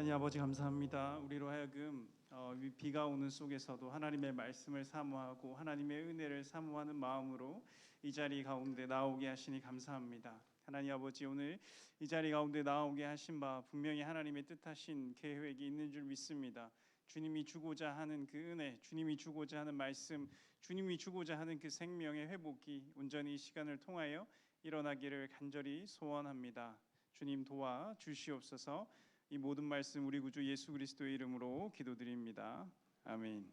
하나님 아버지 감사합니다. 우리로 하여금 비가 오는 속에서도 하나님의 말씀을 사모하고 하나님의 은혜를 사모하는 마음으로 이 자리 가운데 나오게 하시니 감사합니다. 하나님 아버지, 오늘 이 자리 가운데 나오게 하신 바 분명히 하나님의 뜻하신 계획이 있는 줄 믿습니다. 주님이 주고자 하는 그 은혜, 주님이 주고자 하는 말씀, 주님이 주고자 하는 그 생명의 회복이 온전히 이 시간을 통하여 일어나기를 간절히 소원합니다. 주님 도와 주시옵소서. 이 모든 말씀 우리 구주 예수 그리스도의 이름으로 기도드립니다. 아멘.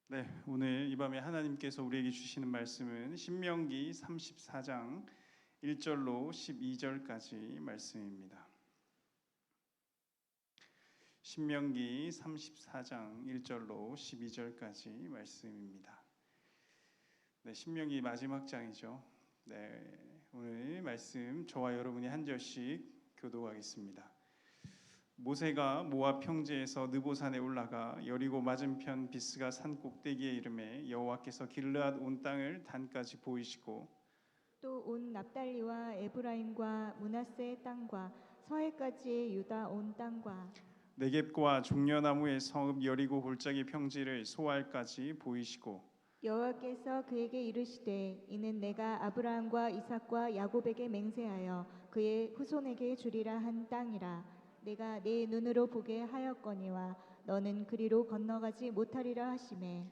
네, 오늘 이 밤에 하나님께서 우리에게 주시는 말씀은 신명기 34장 1절로 12절까지 말씀입니다. 신명기 34장 1절로 12절까지 말씀입니다. 네, 신명기 마지막 장이죠. 네, 오늘 말씀 저와 여러분이 한 절씩 교도하겠습니다. 모세가 모압 평지에서 느보산에 올라가 여리고 맞은편 비스가 산 꼭대기에 이르매 여호와께서 길르앗 온 땅을 단까지 보이시고 또 온 납달리와 에브라임과 므낫세의 땅과 서해까지의 유다 온 땅과 네겝과 종려나무의 성읍 여리고 골짜기 평지를 소알까지 보이시고 여호와께서 그에게 이르시되 이는 내가 아브라함과 이삭과 야곱에게 맹세하여 그의 후손에게 주리라 한 땅이라. 내가 네 눈으로 보게 하였거니와 너는 그리로 건너가지 못하리라 하시매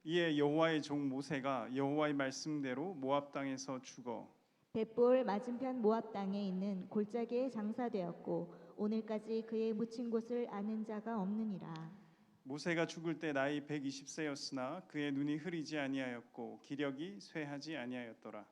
이에 여호와의 종 모세가 여호와의 말씀대로 모압 땅에서 죽어 벳볼 맞은편 모압 땅에 있는 골짜기에 장사되었고 오늘까지 그의 묻힌 곳을 아는 자가 없느니라. 모세가 죽을 때 나이 120세였으나 그의 눈이 흐리지 아니하였고 기력이 쇠하지 아니하였더라.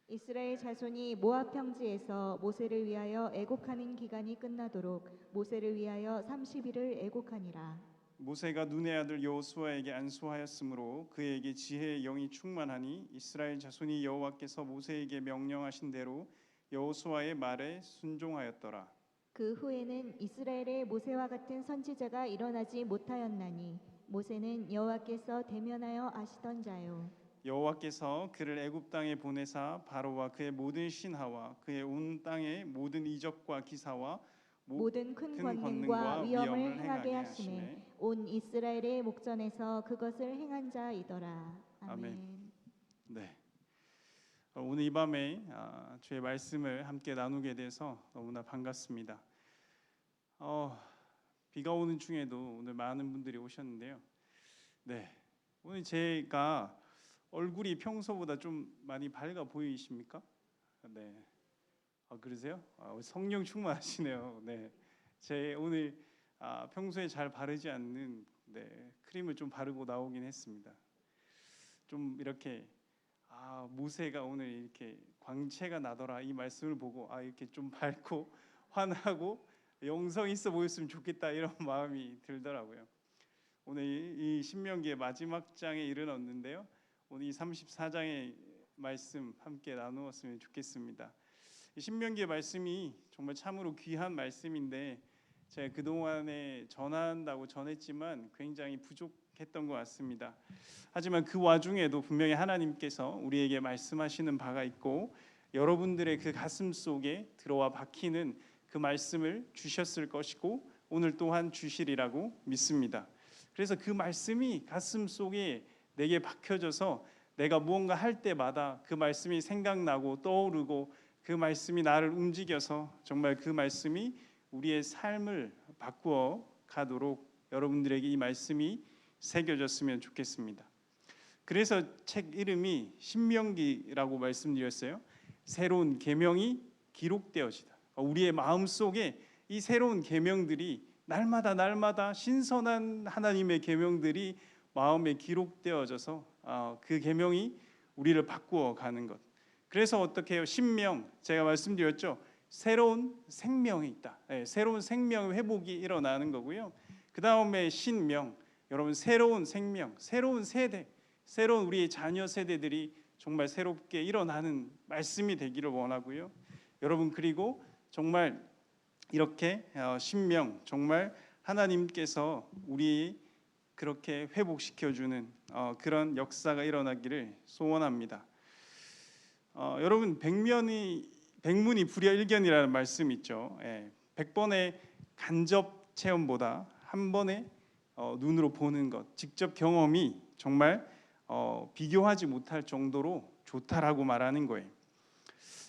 이스라엘 자손이 모압 평지에서 모세를 위하여 애곡하는 기간이 끝나도록 모세를 위하여 30일을 애곡하니라. 모세가 눈의 아들 여호수아에게 안수하였으므로 그에게 지혜의 영이 충만하니 이스라엘 자손이 여호와께서 모세에게 명령하신 대로 여호수아의 말에 순종하였더라. 그 후에는 이스라엘의 모세와 같은 선지자가 일어나지 못하였나니 모세는 여호와께서 대면하여 아시던 자요. 여호와께서 그를 애굽 땅에 보내사 바로와 그의 모든 신하와 그의 온 땅의 모든 이적과 기사와 모든 큰 권능과 위엄을 행하게 하시매 온 이스라엘의 목전에서 그것을 행한 자이더라. 아멘. 네. 오늘 이 밤에 주의 말씀을 함께 나누게 돼서 너무나 반갑습니다. 비가 오는 중에도 오늘 많은 분들이 오셨는데요. 네, 오늘 제가 얼굴이 평소보다 좀 많이 밝아 보이십니까? 네, 그러세요? 성령 충만하시네요. 네, 제 오늘 평소에 잘 바르지 않는 크림을 좀 바르고 나오긴 했습니다. 좀 이렇게 모세가 오늘 이렇게 광채가 나더라 이 말씀을 보고 이렇게 좀 밝고 환하고 영성 있어 보였으면 좋겠다 이런 마음이 들더라고요. 오늘 이 신명기의 마지막 장에 이르렀는데요. 오늘 이 34장의 말씀 함께 나누었으면 좋겠습니다. 이 신명기의 말씀이 정말 참으로 귀한 말씀인데 제가 그동안에 전한다고 전했지만 굉장히 부족했던 것 같습니다. 하지만 그 와중에도 분명히 하나님께서 우리에게 말씀하시는 바가 있고 여러분들의 그 가슴 속에 들어와 박히는 그 말씀을 주셨을 것이고 오늘 또한 주시리라고 믿습니다. 그래서 그 말씀이 가슴 속에 내게 박혀져서 내가 무언가 할 때마다 그 말씀이 생각나고 떠오르고 그 말씀이 나를 움직여서 정말 그 말씀이 우리의 삶을 바꾸어 가도록 여러분들에게 이 말씀이 새겨졌으면 좋겠습니다. 그래서 책 이름이 신명기라고 말씀드렸어요. 새로운 계명이 기록되어지다. 우리의 마음속에 이 새로운 계명들이 날마다 신선한 하나님의 계명들이 마음에 기록되어져서 그 계명이 우리를 바꾸어 가는 것. 그래서 어떻게 해요? 신명, 제가 말씀드렸죠. 새로운 생명이 있다. 새로운 생명의 회복이 일어나는 거고요. 그 다음에 신명, 여러분 새로운 생명, 새로운 세대, 새로운 우리의 자녀 세대들이 정말 새롭게 일어나는 말씀이 되기를 원하고요. 여러분 그리고 정말 이렇게 신명, 정말 하나님께서 우리 그렇게 회복시켜주는 그런 역사가 일어나기를 소원합니다. 여러분 백문이 불여일견이라는 말씀 있죠. 100번의 간접 체험보다 한 번의 눈으로 보는 것, 직접 경험이 정말 비교하지 못할 정도로 좋다라고 말하는 거예요.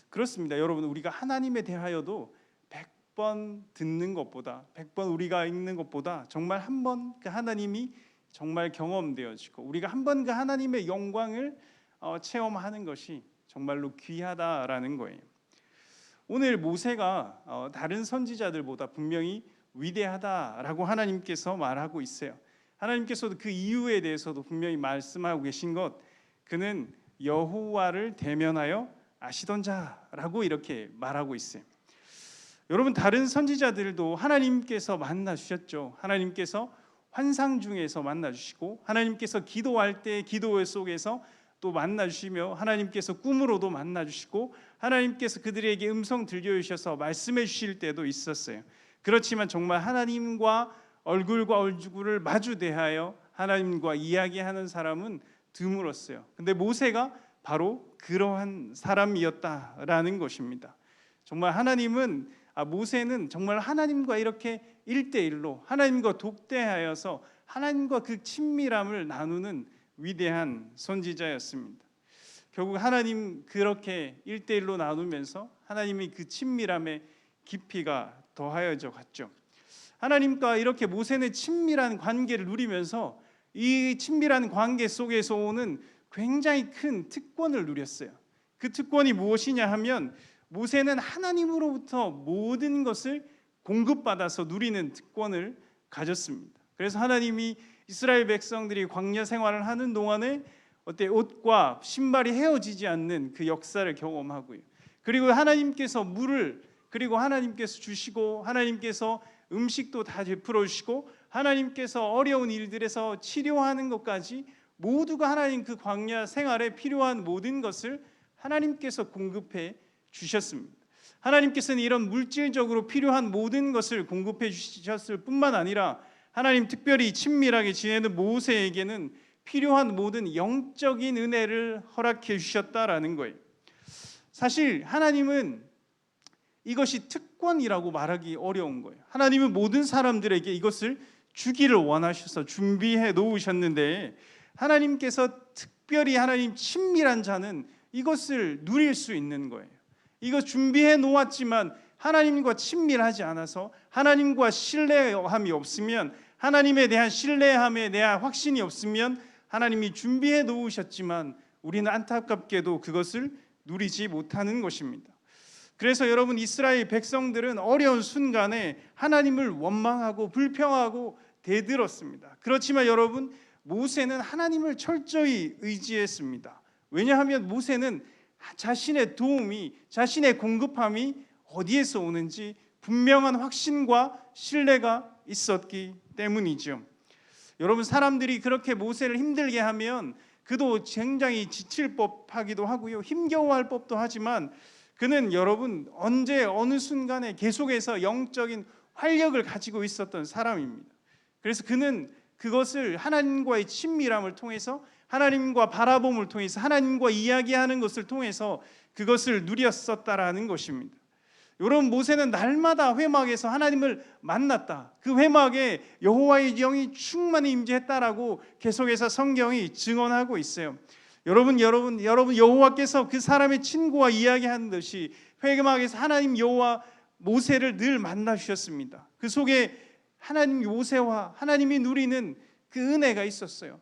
그렇습니다. 여러분, 우리가 하나님에 대하여도 100번 듣는 것보다 100번 우리가 읽는 것보다 정말 한 번 그 하나님이 정말 경험되어지고 우리가 한 번 그 하나님의 영광을 체험하는 것이 정말로 귀하다라는 거예요. 오늘 모세가 다른 선지자들보다 분명히 위대하다라고 하나님께서 말하고 있어요. 하나님께서도 그 이유에 대해서도 분명히 말씀하고 계신 것, 그는 여호와를 대면하여 아시던 자라고 이렇게 말하고 있어요. 여러분, 다른 선지자들도 하나님께서 만나 주셨죠. 하나님께서 환상 중에서 만나 주시고, 하나님께서 기도할 때 기도 속에서 또 만나 주시며, 하나님께서 꿈으로도 만나 주시고, 하나님께서 그들에게 음성 들려주셔서 말씀해 주실 때도 있었어요. 그렇지만 정말 하나님과 얼굴과 얼굴을 마주 대하여 하나님과 이야기하는 사람은 드물었어요. 근데 모세가 바로 그러한 사람이었다라는 것입니다. 정말 모세는 정말 하나님과 이렇게 1대1로 하나님과 독대하여서 하나님과 그 친밀함을 나누는 위대한 선지자였습니다. 결국 하나님 그렇게 1대1로 나누면서 하나님이 그 친밀함의 깊이가 더하여져 갔죠. 하나님과 이렇게 모세는 친밀한 관계를 누리면서 이 친밀한 관계 속에서 오는 굉장히 큰 특권을 누렸어요. 그 특권이 무엇이냐 하면, 모세는 하나님으로부터 모든 것을 공급받아서 누리는 특권을 가졌습니다. 그래서 하나님이 이스라엘 백성들이 광야 생활을 하는 동안에 옷과 신발이 헤어지지 않는 그 역사를 경험하고요. 그리고 하나님께서 물을 하나님께서 주시고, 하나님께서 음식도 다 베풀어 주시고, 하나님께서 어려운 일들에서 치료하는 것까지 모두가 하나님 그 광야 생활에 필요한 모든 것을 하나님께서 공급해 주셨습니다. 하나님께서는 이런 물질적으로 필요한 모든 것을 공급해 주셨을 뿐만 아니라, 하나님 특별히 친밀하게 지내는 모세에게는 필요한 모든 영적인 은혜를 허락해 주셨다라는 거예요. 사실 하나님은 이것이 특권이라고 말하기 어려운 거예요. 하나님은 모든 사람들에게 이것을 주기를 원하셔서 준비해 놓으셨는데, 하나님께서 특별히 하나님 친밀한 자는 이것을 누릴 수 있는 거예요. 이거 준비해 놓았지만 하나님과 친밀하지 않아서, 하나님과 신뢰함이 없으면, 하나님에 대한 신뢰함에 대한 확신이 없으면, 하나님이 준비해 놓으셨지만 우리는 안타깝게도 그것을 누리지 못하는 것입니다. 그래서 여러분, 이스라엘 백성들은 어려운 순간에 하나님을 원망하고 불평하고 대들었습니다. 그렇지만 여러분, 모세는 하나님을 철저히 의지했습니다. 왜냐하면 모세는 자신의 도움이, 자신의 공급함이 어디에서 오는지 분명한 확신과 신뢰가 있었기 때문이죠. 여러분, 사람들이 그렇게 모세를 힘들게 하면 그도 굉장히 지칠 법하기도 하고요, 힘겨워할 법도 하지만, 그는 여러분 언제 어느 순간에 계속해서 영적인 활력을 가지고 있었던 사람입니다. 그래서 그는 그것을 하나님과의 친밀함을 통해서, 하나님과 바라봄을 통해서, 하나님과 이야기하는 것을 통해서 그것을 누렸었다라는 것입니다. 여러분, 모세는 날마다 회막에서 하나님을 만났다, 그 회막에 여호와의 영이 충만히 임재했다라고 계속해서 성경이 증언하고 있어요. 여러분 여호와께서 그 사람의 친구와 이야기하는 듯이 회막에서 하나님 여호와 모세를 늘 만나 주셨습니다. 그 속에 하나님 모세와 하나님이 누리는 그 은혜가 있었어요.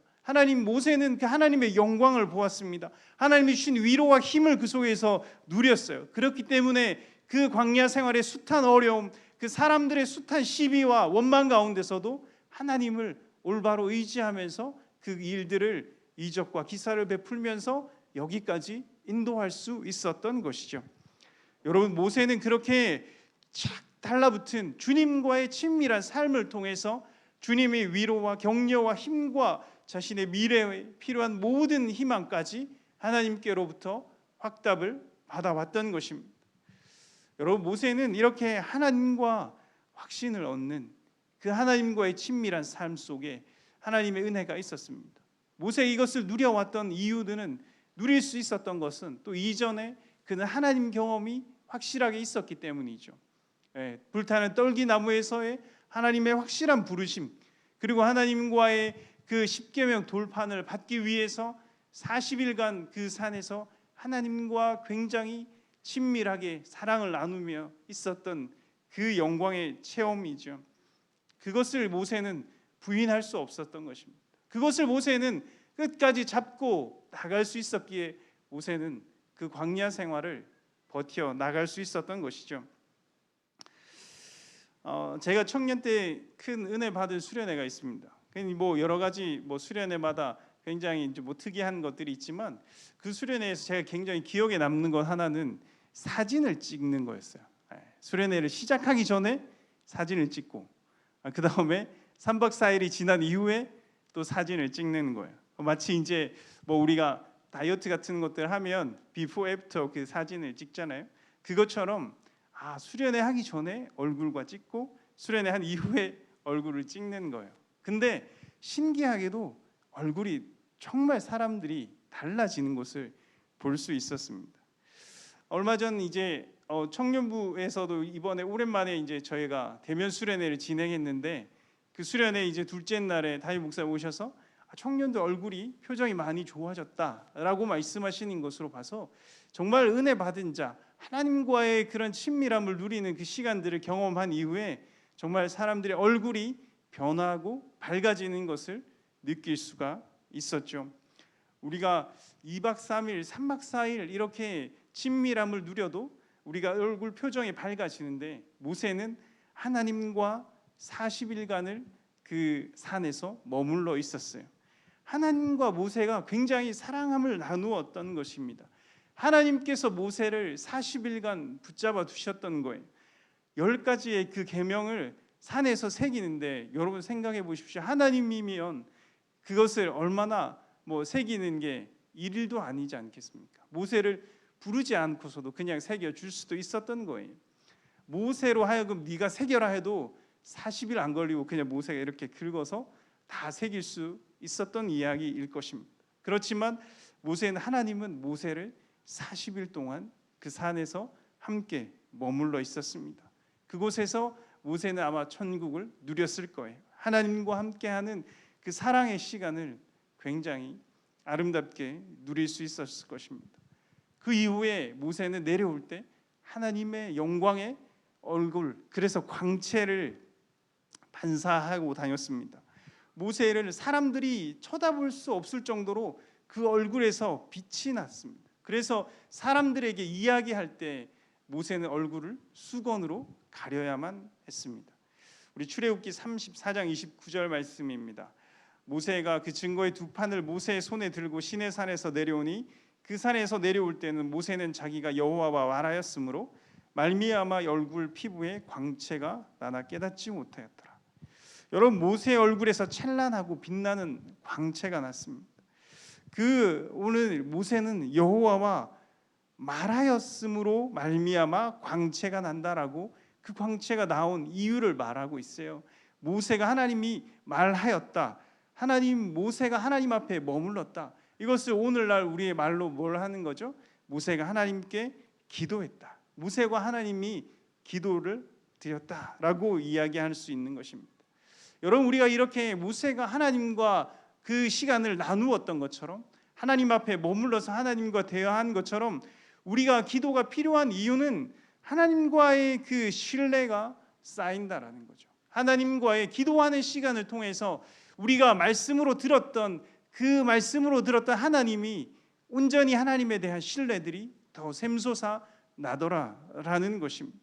모세는 그 하나님의 영광을 보았습니다. 하나님이 주신 위로와 힘을 그 속에서 누렸어요. 그렇기 때문에 그 광야 생활의 숱한 어려움, 그 사람들의 숱한 시비와 원망 가운데서도 하나님을 올바로 의지하면서 그 일들을, 이적과 기사를 베풀면서 여기까지 인도할 수 있었던 것이죠. 여러분, 모세는 그렇게 착 달라붙은 주님과의 친밀한 삶을 통해서 주님의 위로와 격려와 힘과 자신의 미래에 필요한 모든 희망까지 하나님께로부터 확답을 받아왔던 것입니다. 여러분, 모세는 이렇게 하나님과 확신을 얻는 그 하나님과의 친밀한 삶 속에 하나님의 은혜가 있었습니다. 모세 이것을 누려왔던 이유들은, 누릴 수 있었던 것은 또 이전에 그는 하나님 경험이 확실하게 있었기 때문이죠. 불타는 떨기나무에서의 하나님의 확실한 부르심, 그리고 하나님과의 그 십계명 돌판을 받기 위해서 40일간 그 산에서 하나님과 굉장히 친밀하게 사랑을 나누며 있었던 그 영광의 체험이죠. 그것을 모세는 부인할 수 없었던 것입니다. 그것을 모세는 끝까지 잡고 나갈 수 있었기에 모세는 그 광야 생활을 버텨 나갈 수 있었던 것이죠. 제가 청년 때 큰 은혜 받은 수련회가 있습니다. 뭐 여러 가지 뭐 수련회마다 굉장히 이제 뭐 특이한 것들이 있지만 그 수련회에서 제가 굉장히 기억에 남는 것 하나는 사진을 찍는 거였어요. 수련회를 시작하기 전에 사진을 찍고 그 다음에 3박 4일이 지난 이후에 또 사진을 찍는 거예요. 마치 이제 뭐 우리가 다이어트 같은 것들 하면 비포 애프터 그 사진을 찍잖아요. 그것처럼 수련회 하기 전에 얼굴과 찍고 수련회 한 이후에 얼굴을 찍는 거예요. 근데 신기하게도 얼굴이 정말 사람들이 달라지는 것을 볼 수 있었습니다. 얼마 전 이제 청년부에서도 이번에 오랜만에 이제 저희가 대면 수련회를 진행했는데 그 수련회 이제 둘째 날에 담임 목사님 오셔서 청년들 얼굴이 표정이 많이 좋아졌다라고 말씀하시는 것으로 봐서 정말 은혜 받은 자, 하나님과의 그런 친밀함을 누리는 그 시간들을 경험한 이후에 정말 사람들의 얼굴이 변하고 밝아지는 것을 느낄 수가 있었죠. 우리가 2박 3일, 3박 4일 이렇게 친밀함을 누려도 우리가 얼굴 표정이 밝아지는데 모세는 하나님과 40일간을 그 산에서 머물러 있었어요. 하나님과 모세가 굉장히 사랑함을 나누었던 것입니다. 하나님께서 모세를 40일간 붙잡아 두셨던 거예요. 10가지의 그 계명을 산에서 새기는데 여러분 생각해 보십시오. 하나님이면 그것을 얼마나 새기는 게 일도 아니지 않겠습니까? 모세를 부르지 않고서도 그냥 새겨줄 수도 있었던 거예요. 모세로 하여금 네가 새겨라 해도 40일 안 걸리고 그냥 모세가 이렇게 긁어서 다 새길 수 있었던 이야기일 것입니다. 그렇지만 하나님은 모세를 40일 동안 그 산에서 함께 머물러 있었습니다. 그곳에서 모세는 아마 천국을 누렸을 거예요. 하나님과 함께하는 그 사랑의 시간을 굉장히 아름답게 누릴 수 있었을 것입니다. 그 이후에 모세는 내려올 때 하나님의 영광의 얼굴, 그래서 광채를 반사하고 다녔습니다. 모세를 사람들이 쳐다볼 수 없을 정도로 그 얼굴에서 빛이 났습니다. 그래서 사람들에게 이야기할 때 모세는 얼굴을 수건으로 가려야만 했습니다. 우리 출애굽기 34장 29절 말씀입니다. 모세가 그 증거의 두 판을 모세의 손에 들고 시내 산에서 내려오니 그 산에서 내려올 때는 모세는 자기가 여호와와 말하였으므로 말미암아 얼굴 피부에 광채가 나나 깨닫지 못하였더라. 여러분, 모세의 얼굴에서 찬란하고 빛나는 광채가 났습니다. 오늘 모세는 여호와와 말하였으므로 말미암아 광채가 난다라고 그 광채가 나온 이유를 말하고 있어요. 모세가 하나님이 말하였다. 모세가 하나님 앞에 머물렀다. 이것을 오늘날 우리의 말로 뭘 하는 거죠? 모세가 하나님께 기도했다. 모세와 하나님이 기도를 드렸다라고 이야기할 수 있는 것입니다. 여러분, 우리가 이렇게 모세가 하나님과 그 시간을 나누었던 것처럼 하나님 앞에 머물러서 하나님과 대화한 것처럼 우리가 기도가 필요한 이유는 하나님과의 그 신뢰가 쌓인다라는 거죠. 하나님과의 기도하는 시간을 통해서 우리가 말씀으로 들었던 하나님이 온전히 하나님에 대한 신뢰들이 더 샘솟아 나더라라는 것입니다.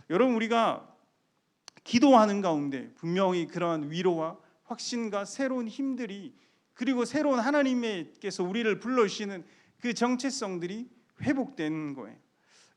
여러분, 우리가 기도하는 가운데 분명히 그러한 위로와 확신과 새로운 힘들이, 그리고 새로운 하나님께서 우리를 불러주시는 그 정체성들이 회복되는 거예요.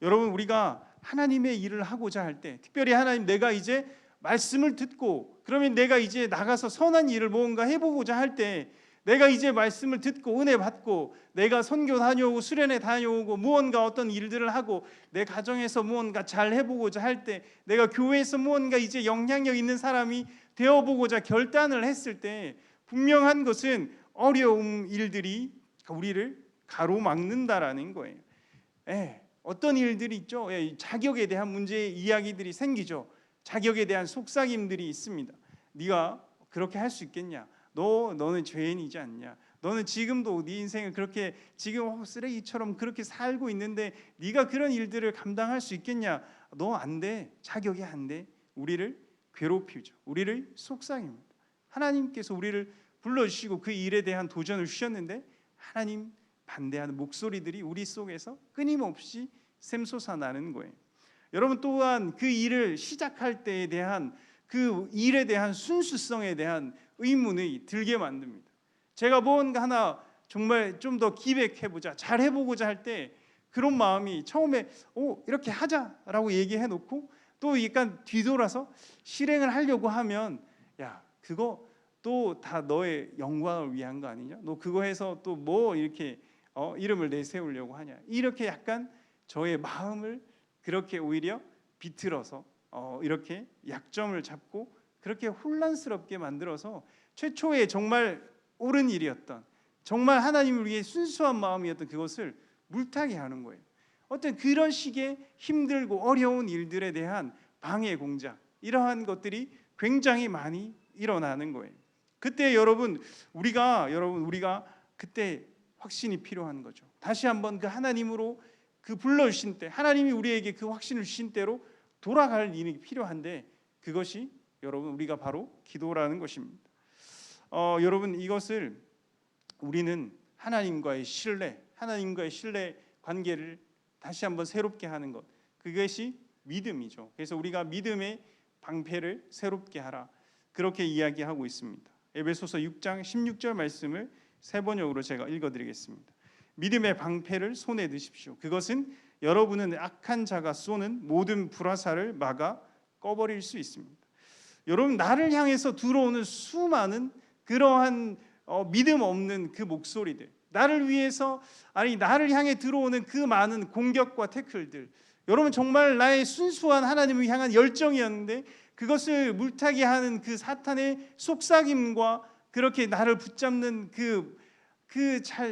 여러분, 우리가 하나님의 일을 하고자 할 때, 특별히 하나님, 내가 이제 말씀을 듣고 그러면 내가 이제 나가서 선한 일을 뭔가 해보고자 할 때, 내가 이제 말씀을 듣고 은혜 받고 내가 선교 다녀오고 수련회 다녀오고 무언가 어떤 일들을 하고 내 가정에서 무언가 잘 해보고자 할 때, 내가 교회에서 무언가 이제 영향력 있는 사람이 되어보고자 결단을 했을 때 분명한 것은 어려운 일들이 우리를 가로막는다라는 거예요. 어떤 일들이 있죠? 자격에 대한 문제 이야기들이 생기죠. 자격에 대한 속삭임들이 있습니다. 네가 그렇게 할 수 있겠냐? 너는 죄인이지 않냐? 너는 지금도 네 인생을 그렇게 지금 쓰레기처럼 그렇게 살고 있는데 네가 그런 일들을 감당할 수 있겠냐? 너 안 돼. 자격이 안 돼. 우리를 괴롭히죠. 우리를 속삭입니다. 하나님께서 우리를 불러주시고 그 일에 대한 도전을 주셨는데 하나님 반대하는 목소리들이 우리 속에서 끊임없이 샘솟아나는 거예요. 여러분 또한 그 일을 시작할 때에 대한 그 일에 대한 순수성에 대한 의문이 들게 만듭니다. 제가 뭔가 하나 정말 좀 더 기획해보자, 잘 해보고자 할 때 그런 마음이 처음에 이렇게 하자라고 얘기해 놓고 또 약간 뒤돌아서 실행을 하려고 하면 야 그거 또 다 너의 영광을 위한 거 아니냐? 너 그거 해서 또 뭐 이렇게 이름을 내세우려고 하냐? 이렇게 약간 저의 마음을 그렇게 오히려 비틀어서 이렇게 약점을 잡고 그렇게 혼란스럽게 만들어서 최초에 정말 옳은 일이었던 정말 하나님을 위해 순수한 마음이었던 그것을 물타게 하는 거예요. 어떤 그런 식의 힘들고 어려운 일들에 대한 방해 공작 이러한 것들이 굉장히 많이 일어나는 거예요. 그때 우리가 그때 확신이 필요한 거죠. 다시 한번 그 하나님으로 그 불러주신 때 하나님이 우리에게 그 확신을 주신 대로 돌아갈 일이 필요한데 그것이 여러분 우리가 바로 기도라는 것입니다. 여러분 이것을 우리는 하나님과의 신뢰 관계를 다시 한번 새롭게 하는 것 그것이 믿음이죠. 그래서 우리가 믿음의 방패를 새롭게 하라 그렇게 이야기하고 있습니다. 에베소서 6장 16절 말씀을 세 번역으로 제가 읽어드리겠습니다. 믿음의 방패를 손에 드십시오. 그것은 여러분은 악한 자가 쏘는 모든 불화살을 막아 꺼버릴 수 있습니다. 여러분 나를 향해서 들어오는 수많은 그러한 믿음 없는 그 목소리들 나를 향해 들어오는 그 많은 공격과 태클들 여러분 정말 나의 순수한 하나님을 향한 열정이었는데 그것을 물타기 하는 그 사탄의 속삭임과 그렇게 나를 붙잡는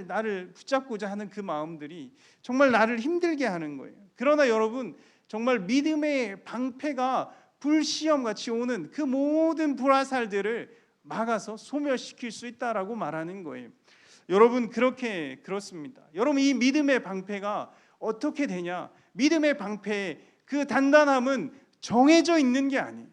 나를 붙잡고자 하는 그 마음들이 정말 나를 힘들게 하는 거예요. 그러나 여러분 정말 믿음의 방패가 불시험같이 오는 그 모든 불화살들을 막아서 소멸시킬 수 있다라고 말하는 거예요. 여러분 그렇습니다. 여러분 이 믿음의 방패가 어떻게 되냐? 믿음의 방패의 그 단단함은 정해져 있는 게 아니에요.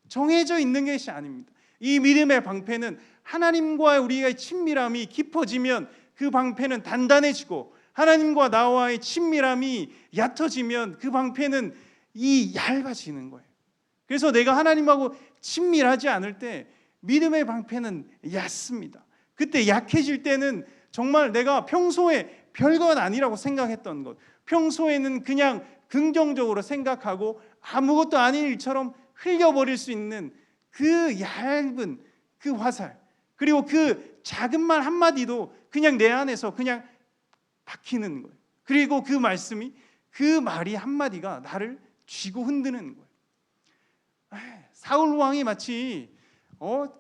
정해져 있는 것이 아닙니다. 이 믿음의 방패는 하나님과 우리의 친밀함이 깊어지면 그 방패는 단단해지고 하나님과 나와의 친밀함이 얕아지면 그 방패는 얇아지는 거예요. 그래서 내가 하나님하고 친밀하지 않을 때 믿음의 방패는 얕습니다. 그때 약해질 때는 정말 내가 평소에 별건 아니라고 생각했던 것 평소에는 그냥 긍정적으로 생각하고 아무것도 아닌 일처럼 흘려버릴 수 있는 그 얇은 그 화살 그리고 그 작은 말 한마디도 그냥 내 안에서 그냥 박히는 거예요. 그리고 그 말이 한마디가 나를 쥐고 흔드는 거예요. 사울 왕이 마치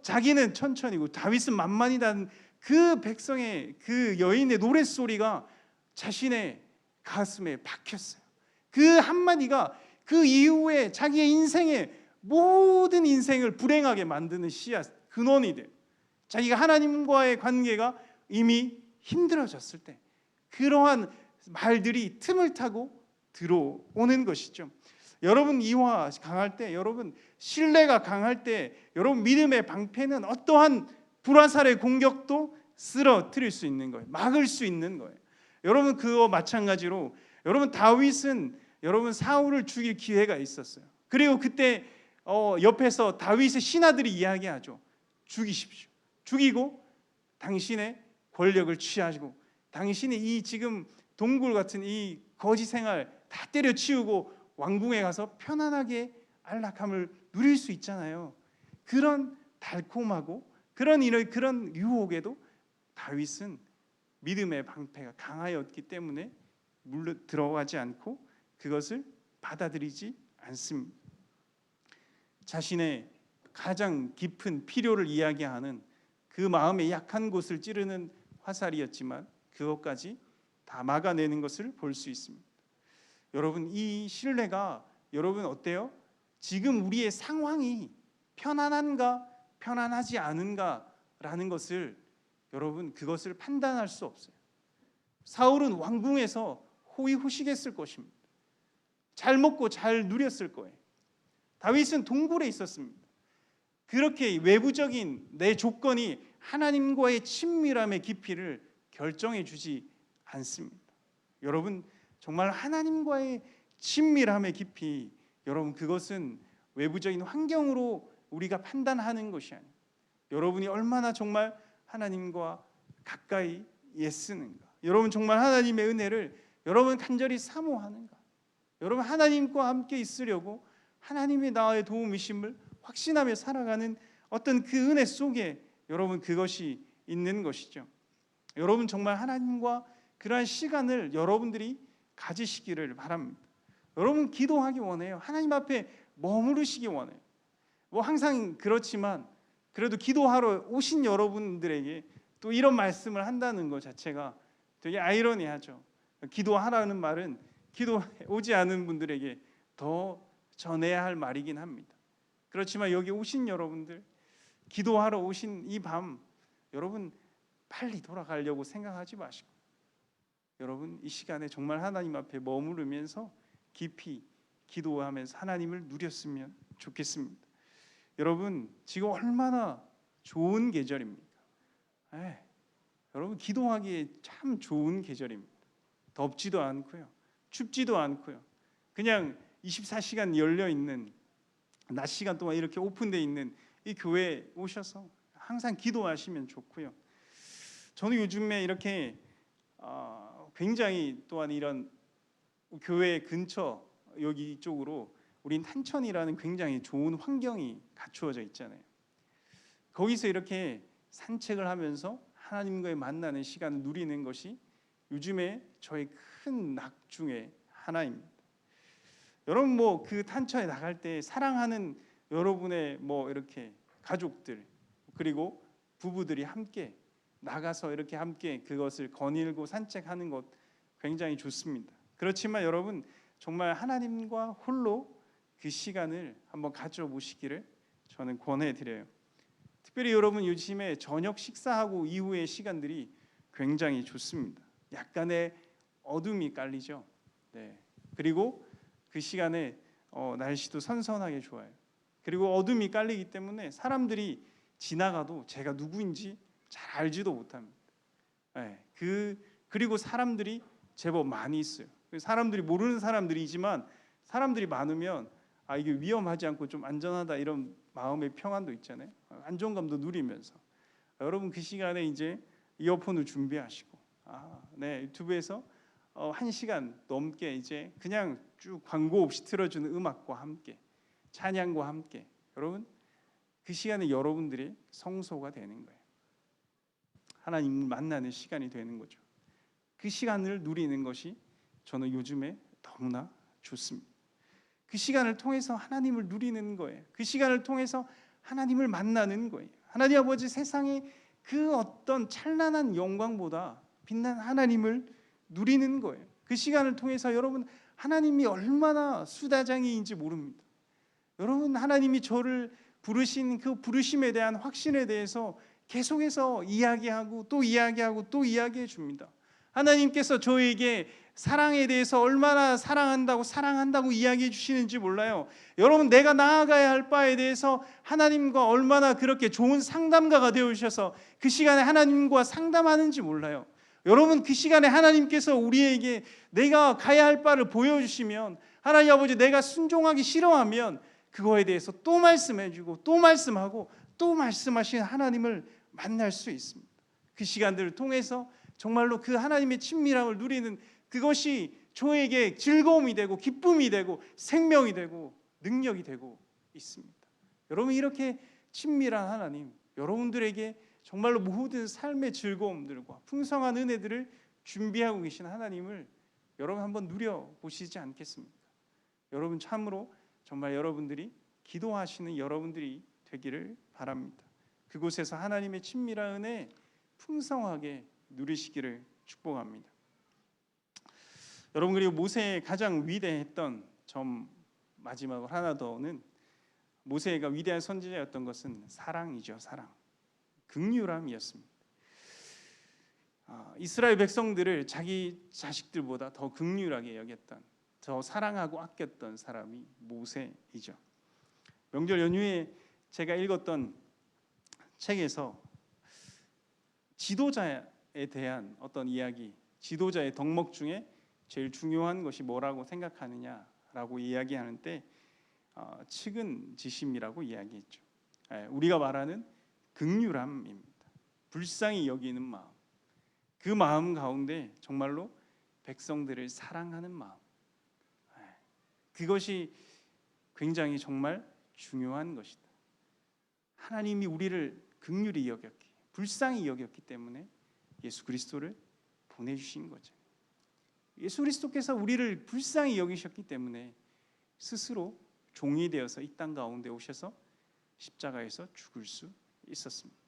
자기는 천천히고 다윗은 만만이라는 그 백성의 그 여인의 노랫소리가 자신의 가슴에 박혔어요. 그 한마디가 그 이후에 자기의 인생의 모든 인생을 불행하게 만드는 씨앗 근원이 돼요. 자기가 하나님과의 관계가 이미 힘들어졌을 때 그러한 말들이 틈을 타고 들어오는 것이죠. 여러분 이와 강할 때 여러분 신뢰가 강할 때 여러분 믿음의 방패는 어떠한 불화살의 공격도 쓰러뜨릴 수 있는 거예요. 막을 수 있는 거예요. 여러분 그거 마찬가지로 여러분 다윗은 여러분 사울을 죽일 기회가 있었어요. 그리고 그때 옆에서 다윗의 신하들이 이야기하죠. 죽이십시오. 죽이고 당신의 권력을 취하시고 당신이 이 지금 동굴 같은 이 거지 생활 다 때려치우고 왕궁에 가서 편안하게 안락함을 누릴 수 있잖아요. 그런 달콤하고 그런 유혹에도 다윗은 믿음의 방패가 강하였기 때문에 물러 들어가지 않고 그것을 받아들이지 않습니다. 자신의 가장 깊은 필요를 이야기하는 그 마음의 약한 곳을 찌르는 화살이었지만 그것까지 다 막아내는 것을 볼 수 있습니다. 여러분 이 신뢰가 여러분 어때요? 지금 우리의 상황이 편안한가 편안하지 않은가라는 것을 여러분 그것을 판단할 수 없어요. 사울은 왕궁에서 호의호식했을 것입니다. 잘 먹고 잘 누렸을 거예요. 다윗은 동굴에 있었습니다. 그렇게 외부적인 내 조건이 하나님과의 친밀함의 깊이를 결정해 주지 않습니다. 여러분 정말 하나님과의 친밀함의 깊이, 여러분 그것은 외부적인 환경으로 우리가 판단하는 것이 아니에요. 여러분이 얼마나 정말 하나님과 가까이 애쓰는가, 여러분 정말 하나님의 은혜를 여러분 간절히 사모하는가, 여러분 하나님과 함께 있으려고 하나님의 나의 도움이심을 확신하며 살아가는 어떤 그 은혜 속에 여러분 그것이 있는 것이죠. 여러분 정말 하나님과 그러한 시간을 여러분들이 가지시기를 바랍니다. 여러분 기도하기 원해요. 하나님 앞에 머무르시기 원해요. 뭐 항상 그렇지만 그래도 기도하러 오신 여러분들에게 또 이런 말씀을 한다는 것 자체가 되게 아이러니하죠. 기도하라는 말은 기도 오지 않은 분들에게 더 전해야 할 말이긴 합니다. 그렇지만 여기 오신 여러분들, 기도하러 오신 이 밤, 여러분 빨리 돌아가려고 생각하지 마시고 여러분 이 시간에 정말 하나님 앞에 머무르면서 깊이 기도하면서 하나님을 누렸으면 좋겠습니다. 여러분 지금 얼마나 좋은 계절입니까? 여러분 기도하기에 참 좋은 계절입니다. 덥지도 않고요, 춥지도 않고요, 그냥 24시간 열려 있는 낮 시간 동안 이렇게 오픈되어 있는 이 교회에 오셔서 항상 기도하시면 좋고요. 저는 요즘에 이렇게 굉장히 또한 이런 교회 근처 여기 이쪽으로 우린 탄천이라는 굉장히 좋은 환경이 갖추어져 있잖아요. 거기서 이렇게 산책을 하면서 하나님과의 만나는 시간을 누리는 것이 요즘에 저의 큰 낙 중에 하나입니다. 여러분 뭐 그 탄천에 나갈 때 사랑하는 여러분의 뭐 이렇게 가족들 그리고 부부들이 함께 나가서 이렇게 함께 그것을 거닐고 산책하는 것 굉장히 좋습니다. 그렇지만 여러분 정말 하나님과 홀로 그 시간을 한번 가져보시기를 저는 권해드려요. 특별히 여러분 요즘에 저녁 식사하고 이후의 시간들이 굉장히 좋습니다. 약간의 어둠이 깔리죠. 네. 그리고 그 시간에 날씨도 선선하게 좋아요. 그리고 어둠이 깔리기 때문에 사람들이 지나가도 제가 누구인지 잘 알지도 못합니다. 네. 그리고 사람들이 제법 많이 있어요. 사람들이 모르는 사람들이지만 사람들이 많으면 이게 위험하지 않고 좀 안전하다 이런 마음의 평안도 있잖아요. 안정감도 누리면서 여러분 그 시간에 이제 이어폰을 준비하시고 유튜브에서 1시간 넘게 이제 그냥 쭉 광고 없이 틀어주는 음악과 함께 찬양과 함께 여러분 그 시간에 여러분들이 성소가 되는 거예요. 하나님을 만나는 시간이 되는 거죠. 그 시간을 누리는 것이 저는 요즘에 너무나 좋습니다. 그 시간을 통해서 하나님을 누리는 거예요. 그 시간을 통해서 하나님을 만나는 거예요. 하나님 아버지 세상에 그 어떤 찬란한 영광보다 빛난 하나님을 누리는 거예요. 그 시간을 통해서 여러분 하나님이 얼마나 수다장이인지 모릅니다. 여러분 하나님이 저를 부르신 그 부르심에 대한 확신에 대해서 계속해서 이야기하고 또 이야기하고 또 이야기해 줍니다. 하나님께서 저에게 사랑에 대해서 얼마나 사랑한다고 이야기해 주시는지 몰라요. 여러분 내가 나아가야 할 바에 대해서 하나님과 얼마나 그렇게 좋은 상담가가 되어 주셔서 그 시간에 하나님과 상담하는지 몰라요. 여러분 그 시간에 하나님께서 우리에게 내가 가야 할 바를 보여주시면 하나님 아버지 내가 순종하기 싫어하면 그거에 대해서 또 말씀해 주고 또 말씀하고 또 말씀하시는 하나님을 만날 수 있습니다. 그 시간들을 통해서 정말로 그 하나님의 친밀함을 누리는 그것이 저에게 즐거움이 되고 기쁨이 되고 생명이 되고 능력이 되고 있습니다. 여러분 이렇게 친밀한 하나님, 여러분들에게 정말로 모든 삶의 즐거움들과 풍성한 은혜들을 준비하고 계신 하나님을 여러분 한번 누려보시지 않겠습니까? 여러분 참으로 정말 여러분들이 기도하시는 여러분들이 되기를 바랍니다. 그곳에서 하나님의 친밀한 은혜 풍성하게 누리시기를 축복합니다. 여러분, 그리고 모세의 가장 위대했던 점, 마지막으로 하나 더는 모세가 위대한 선지자였던 것은 사랑이죠. 사랑, 긍휼함이었습니다. 이스라엘 백성들을 자기 자식들보다 더 긍휼하게 여겼던, 더 사랑하고 아꼈던 사람이 모세이죠. 명절 연휴에 제가 읽었던 책에서 지도자에 대한 어떤 이야기, 지도자의 덕목 중에 제일 중요한 것이 뭐라고 생각하느냐라고 이야기하는 때 측은지심이라고 이야기했죠. 우리가 말하는 긍휼함입니다. 불쌍히 여기는 마음, 그 마음 가운데 정말로 백성들을 사랑하는 마음, 그것이 굉장히 정말 중요한 것이다. 하나님이 우리를 긍휼히 여겼기, 불쌍히 여겼기 때문에 예수 그리스도를 보내주신 거죠. 예수 그리스도께서 우리를 불쌍히 여기셨기 때문에 스스로 종이 되어서 이 땅 가운데 오셔서 십자가에서 죽을 수 있었습니다.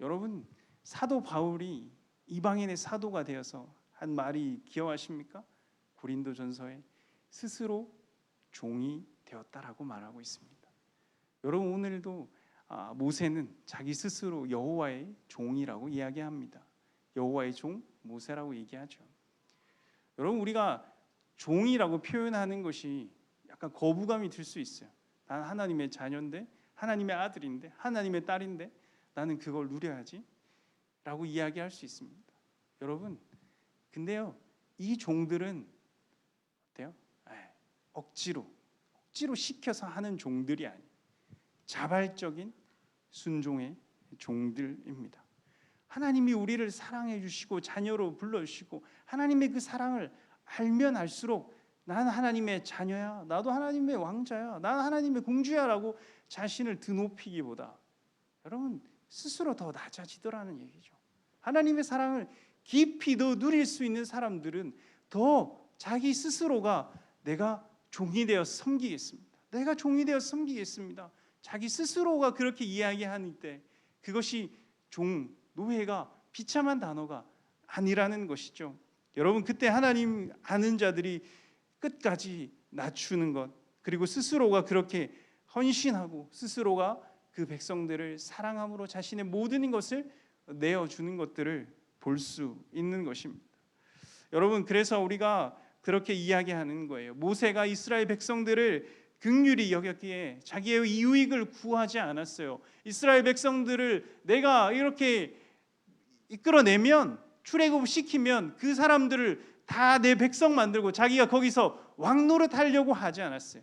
여러분, 사도 바울이 이방인의 사도가 되어서 한 말이 기억하십니까? 고린도전서에 스스로 종이 되었다라고 말하고 있습니다. 여러분, 오늘도 모세는 자기 스스로 여호와의 종이라고 이야기합니다. 여호와의 종 모세라고 얘기하죠. 여러분, 우리가 종이라고 표현하는 것이 약간 거부감이 들 수 있어요. 난 하나님의 자녀인데, 하나님의 아들인데, 하나님의 딸인데 나는 그걸 누려야지 라고 이야기할 수 있습니다. 여러분, 근데요, 이 종들은 어때요? 억지로 시켜서 하는 종들이 아니에요. 자발적인 순종의 종들입니다. 하나님이 우리를 사랑해 주시고 자녀로 불러주시고 하나님의 그 사랑을 알면 알수록 나는 하나님의 자녀야, 나도 하나님의 왕자야, 나는 하나님의 공주야 라고 자신을 드높이기보다 여러분 스스로 더 낮아지더라는 얘기죠. 하나님의 사랑을 깊이 더 누릴 수 있는 사람들은 더 자기 스스로가 내가 종이 되어 섬기겠습니다, 내가 종이 되어 섬기겠습니다, 자기 스스로가 그렇게 이야기하는 때 그것이 종, 노예가 비참한 단어가 아니라는 것이죠. 여러분, 그때 하나님 아는 자들이 끝까지 낮추는 것, 그리고 스스로가 그렇게 헌신하고 스스로가 그 백성들을 사랑함으로 자신의 모든 것을 내어주는 것들을 볼 수 있는 것입니다. 여러분, 그래서 우리가 그렇게 이야기하는 거예요. 모세가 이스라엘 백성들을 긍휼히 여겼기에 자기의 이익을 구하지 않았어요. 이스라엘 백성들을 내가 이렇게 이끌어내면, 출애굽시키면 그 사람들을 다 내 백성 만들고 자기가 거기서 왕 노릇하려고 하지 않았어요.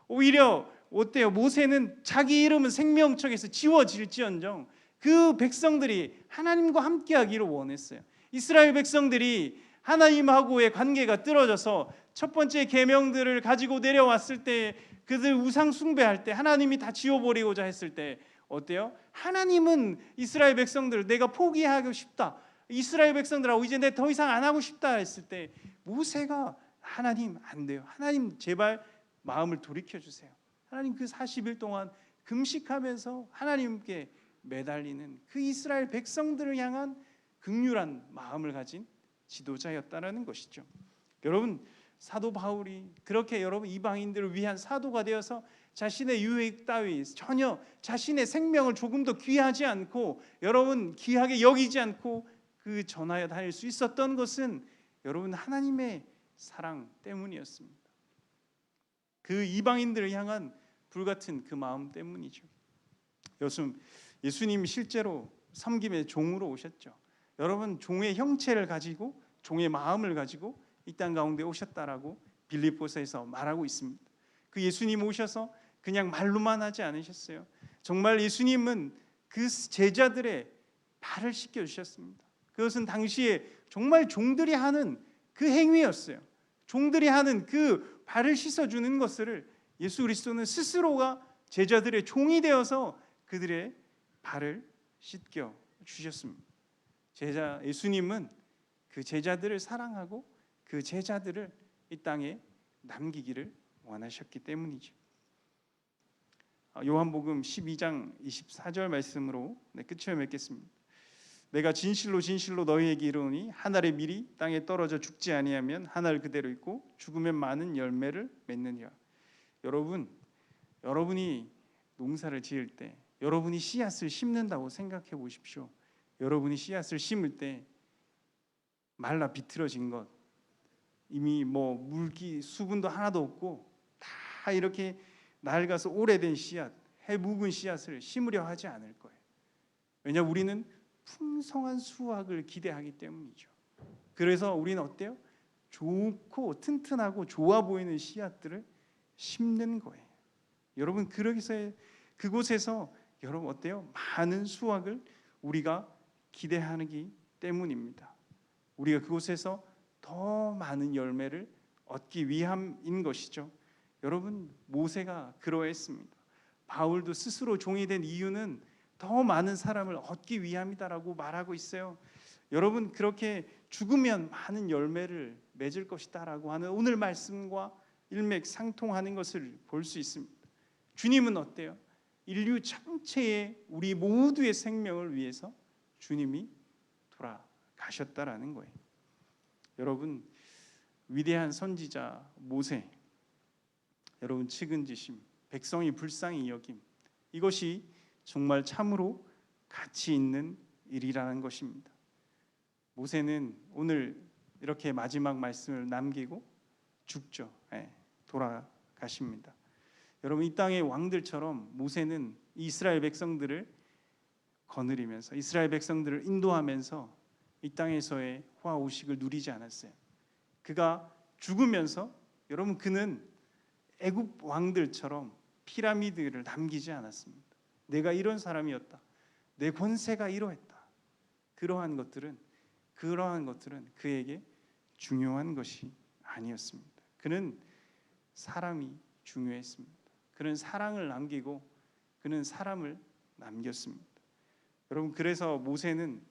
오히려 어때요? 모세는 자기 이름은 생명책에서 지워질지언정 그 백성들이 하나님과 함께하기를 원했어요. 이스라엘 백성들이 하나님하고의 관계가 떨어져서 첫 번째 계명들을 가지고 내려왔을 때, 그들 우상 숭배할 때 하나님이 다 지워버리고자 했을 때 어때요? 하나님은 이스라엘 백성들을 내가 포기하고 싶다, 이스라엘 백성들하고 이제 내 더 이상 안 하고 싶다 했을 때 모세가 하나님 안 돼요, 하나님 제발 마음을 돌이켜 주세요. 하나님 그 40일 동안 금식하면서 하나님께 매달리는 그 이스라엘 백성들을 향한 긍휼한 마음을 가진 지도자였다라는 것이죠. 여러분, 사도 바울이 그렇게 여러분 이방인들을 위한 사도가 되어서 자신의 유익 따위 전혀 자신의 생명을 조금 더 귀하지 않고 여러분 귀하게 여기지 않고 그 전하여 다닐 수 있었던 것은 여러분 하나님의 사랑 때문이었습니다. 그 이방인들을 향한 불같은 그 마음 때문이죠. 예수님이 실제로 섬김의 종으로 오셨죠. 여러분, 종의 형체를 가지고 종의 마음을 가지고 이 땅 가운데 오셨다라고 빌립보서에서 말하고 있습니다. 그 예수님 오셔서 그냥 말로만 하지 않으셨어요. 정말 예수님은 그 제자들의 발을 씻겨 주셨습니다. 그것은 당시에 정말 종들이 하는 그 행위였어요. 종들이 하는 그 발을 씻어주는 것을 예수 그리스도는 스스로가 제자들의 종이 되어서 그들의 발을 씻겨 주셨습니다. 예수님은 그 제자들을 사랑하고 그 제자들을 이 땅에 남기기를 원하셨기 때문이죠. 요한복음 12장 24절 말씀으로 끝을 맺겠습니다. 내가 진실로 진실로 너희에게 이르노니 한 알의 밀이 땅에 떨어져 죽지 아니하면 한 알 그대로 있고 죽으면 많은 열매를 맺느니라. 여러분이 농사를 지을 때 여러분이 씨앗을 심는다고 생각해 보십시오. 여러분이 씨앗을 심을 때 말라 비틀어진 것, 이미 물기 수분도 하나도 없고 다 이렇게 낡아서 오래된 씨앗, 해묵은 씨앗을 심으려 하지 않을 거예요. 왜냐, 우리는 풍성한 수확을 기대하기 때문이죠. 그래서 우리는 어때요? 좋고 튼튼하고 좋아 보이는 씨앗들을 심는 거예요. 여러분, 그곳에서 여러분 어때요? 많은 수확을 우리가 기대하기 때문입니다. 우리가 그곳에서 더 많은 열매를 얻기 위함인 것이죠. 여러분, 모세가 그러했습니다. 바울도 스스로 종이 된 이유는 더 많은 사람을 얻기 위함이다라고 말하고 있어요. 여러분, 그렇게 죽으면 많은 열매를 맺을 것이다라고 하는 오늘 말씀과 일맥상통하는 것을 볼 수 있습니다. 주님은 어때요? 인류 전체의 우리 모두의 생명을 위해서 주님이 돌아가셨다라는 거예요. 여러분, 위대한 선지자 모세, 여러분 측은지심, 백성이 불쌍히 여김, 이것이 정말 참으로 가치 있는 일이라는 것입니다. 모세는 오늘 이렇게 마지막 말씀을 남기고 죽죠. 돌아가십니다. 여러분, 이 땅의 왕들처럼 모세는 이스라엘 백성들을 거느리면서 이스라엘 백성들을 인도하면서 이 땅에서의 화오식을 누리지 않았어요. 그가 죽으면서 여러분, 그는 애굽 왕들처럼 피라미드를 남기지 않았습니다. 내가 이런 사람이었다, 내 권세가 이러했다. 그러한 것들은 그에게 중요한 것이 아니었습니다. 그는 사람이 중요했습니다. 그는 사랑을 남기고 그는 사람을 남겼습니다. 여러분, 그래서 모세는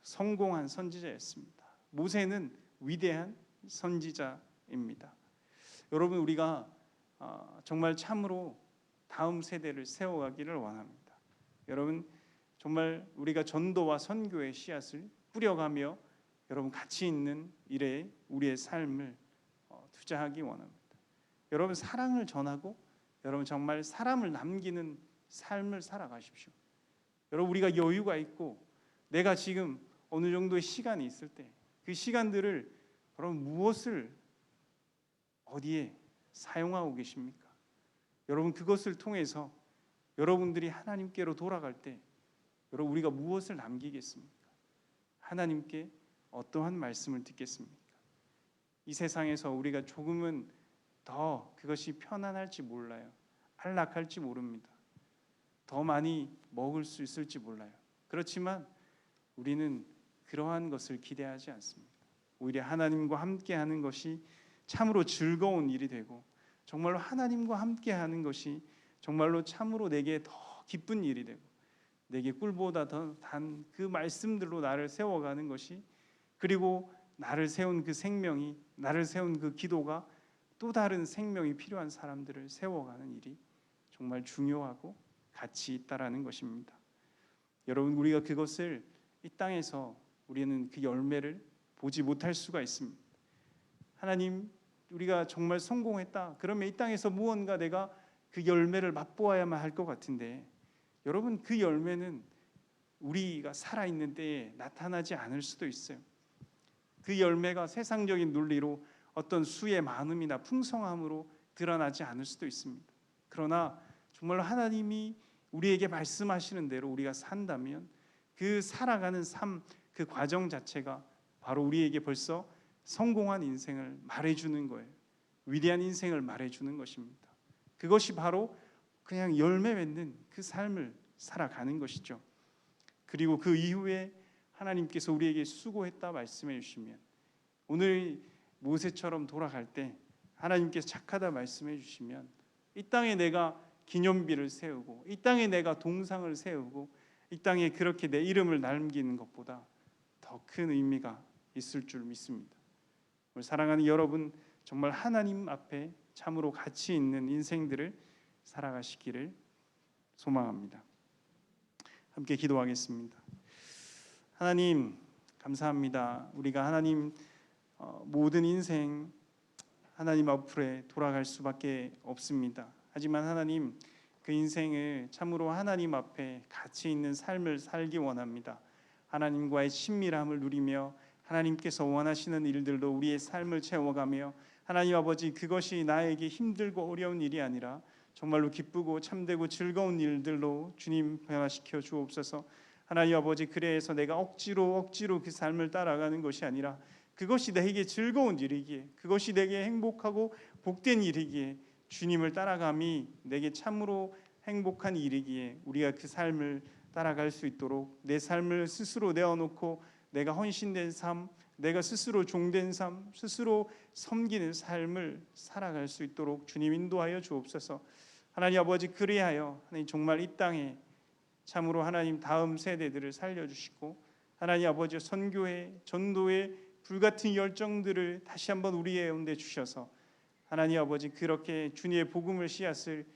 성공한 선지자였습니다. 모세는 위대한 선지자입니다. 여러분, 우리가 정말 참으로 다음 세대를 세워가기를 원합니다. 여러분, 정말 우리가 전도와 선교의 씨앗을 뿌려가며 여러분 가치 있는 일에 우리의 삶을 투자하기 원합니다. 여러분, 사랑을 전하고 여러분 정말 사람을 남기는 삶을 살아가십시오. 여러분, 우리가 여유가 있고 내가 지금 어느 정도의 시간이 있을 때 그 시간들을 여러분 무엇을 어디에 사용하고 계십니까? 여러분, 그것을 통해서 여러분들이 하나님께로 돌아갈 때 여러분 우리가 무엇을 남기겠습니까? 하나님께 어떠한 말씀을 듣겠습니까? 이 세상에서 우리가 조금은 더 그것이 편안할지 몰라요. 안락할지 모릅니다. 더 많이 먹을 수 있을지 몰라요. 그렇지만 우리는 그러한 것을 기대하지 않습니다. 오히려 하나님과 함께하는 것이 참으로 즐거운 일이 되고 정말로 하나님과 함께하는 것이 정말로 참으로 내게 더 기쁜 일이 되고 내게 꿀보다 더 단 그 말씀들로 나를 세워가는 것이, 그리고 나를 세운 그 생명이, 나를 세운 그 기도가 또 다른 생명이 필요한 사람들을 세워가는 일이 정말 중요하고 가치 있다라는 것입니다. 여러분, 우리가 그것을 이 땅에서 우리는 그 열매를 보지 못할 수가 있습니다. 하나님, 우리가 정말 성공했다 그러면 이 땅에서 무언가 내가 그 열매를 맛보아야만 할 것 같은데, 여러분, 그 열매는 우리가 살아있는 때에 나타나지 않을 수도 있어요. 그 열매가 세상적인 논리로 어떤 수의 많음이나 풍성함으로 드러나지 않을 수도 있습니다. 그러나 정말 하나님이 우리에게 말씀하시는 대로 우리가 산다면 그 살아가는 삶, 그 과정 자체가 바로 우리에게 벌써 성공한 인생을 말해주는 거예요. 위대한 인생을 말해주는 것입니다. 그것이 바로 그냥 열매 맺는 그 삶을 살아가는 것이죠. 그리고 그 이후에 하나님께서 우리에게 수고했다 말씀해 주시면, 오늘 모세처럼 돌아갈 때 하나님께서 착하다 말씀해 주시면 이 땅에 내가 기념비를 세우고 이 땅에 내가 동상을 세우고 이 땅에 그렇게 내 이름을 남기는 것보다 더 큰 의미가 있을 줄 믿습니다. 사랑하는 여러분, 정말 하나님 앞에 참으로 가치 있는 인생들을 살아가시기를 소망합니다. 함께 기도하겠습니다. 하나님 감사합니다. 우리가 하나님 모든 인생 하나님 앞으로 돌아갈 수밖에 없습니다. 하지만 하나님 그 인생을 참으로 하나님 앞에 가치 있는 삶을 살기 원합니다. 하나님과의 친밀함을 누리며 하나님께서 원하시는 일들로 우리의 삶을 채워가며 하나님 아버지 그것이 나에게 힘들고 어려운 일이 아니라 정말로 기쁘고 참되고 즐거운 일들로 주님 변화시켜 주옵소서. 하나님 아버지 그래서 내가 억지로 그 삶을 따라가는 것이 아니라 그것이 내게 즐거운 일이기에 그것이 내게 행복하고 복된 일이기에 주님을 따라감이 내게 참으로 행복한 일이기에 우리가 그 삶을 따라갈 수 있도록 내 삶을 스스로 내어놓고 내가 헌신된 삶, 내가 스스로 종된 삶, 스스로 섬기는 삶을 살아갈 수 있도록 주님 인도하여 주옵소서. 하나님 아버지 그리하여 하나님 정말 이 땅에 참으로 하나님 다음 세대들을 살려주시고 하나님 아버지 선교회, 전도회 불같은 열정들을 다시 한번 우리의 가운데 주셔서 하나님 아버지 그렇게 주님의 복음을 씨앗을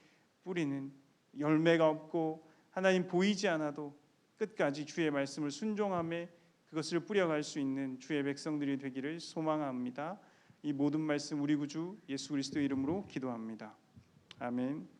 뿌리는 열매가 없고 하나님 보이지 않아도 끝까지 주의 말씀을 순종함에 그것을 뿌려갈 수 있는 주의 백성들이 되기를 소망합니다. 이 모든 말씀 우리 구주 예수 그리스도 이름으로 기도합니다. 아멘.